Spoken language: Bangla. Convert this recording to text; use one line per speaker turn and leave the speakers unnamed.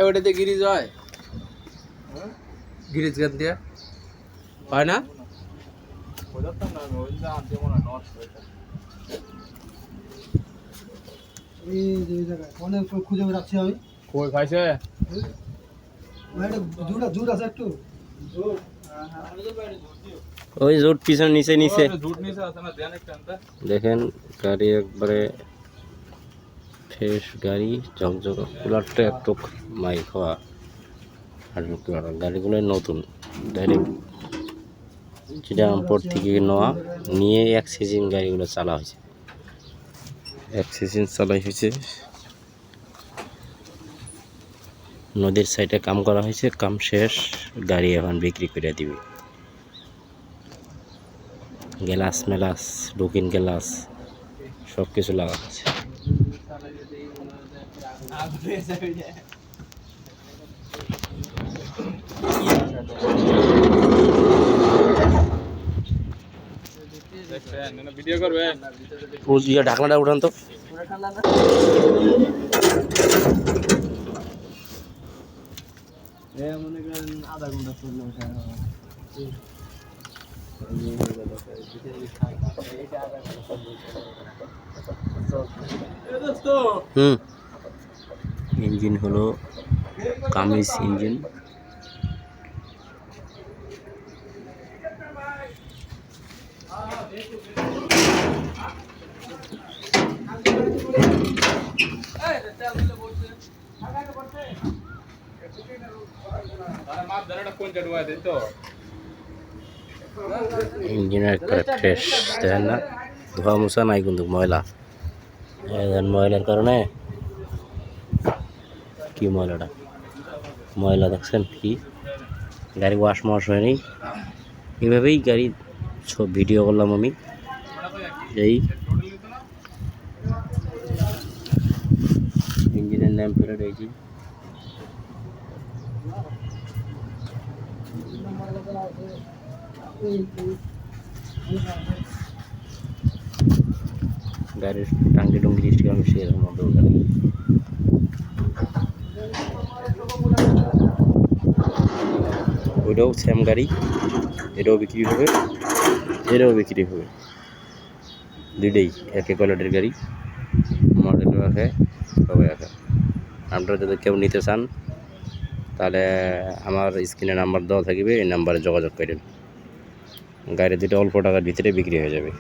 ওটাতে গিরিজ হয়, গিরিজ গান দিয়ে হয় না?
খুঁজে রাখছি আমি।
কই খাইছে?
ওই জোট পিছনে নিচে নিচে দেখেন গাড়ি একবারে ফ্রেশ গাড়ি, ঝকঝক কুলারটা একটু মাই খাওয়া। আর গাড়িগুলো নতুন, ডাইরেক্ট চিটাগাংপোর্ট থেকে নেওয়া, নিয়ে এক সিজন গাড়িগুলো চালা হয়েছে, এক সিজন চালাই হয়েছে। নদীর সাইডে কাম করা হয়েছে, কাম শেষ, গাড়ি এখন বিক্রি করে দিবে। গ্লাস মেলাস, লুকিং গ্লাস সব কিছু লাগা আছে।
ভিডিও করবেন?
ঢাকনাটা উঠান তো।
আধা ঘন্টা চললো।
ইঞ্জিন হলো কামিজ ইঞ্জিন। ইঞ্জিনের একবারে ফ্রেশ, দেখেন না, ধোয়া মোছা নাই কিন্তু ময়লা। ময়লার কারণে কি ময়লাটা, ময়লা দেখছেন কি, গাড়ি ওয়াশ মাশ হয়নি। এভাবেই গাড়ি ভিডিও করলাম আমি। এই ইঞ্জিনের নেম প্লেট, এই যে গাড়ির টাঙ্কি টুঙ্কি স্টিকার মিশিয়ে এরকম গাড়ি। ওইটাও সেম গাড়ি, এটাও বিক্রি হবে, এটাও বিক্রি হবে, দুইটাই একই কোয়ালিটির গাড়ি, মডেলও আছে, সবাই আছে। আপনারা যদি কেউ নিতে চান তাহলে আমার স্ক্রিনে নাম্বার দেওয়া থাকবে, এই নাম্বারে যোগাযোগ করেন। গাড়ি দুটো অল্প টাকার ভিতরে বিক্রি হয়ে যাবে।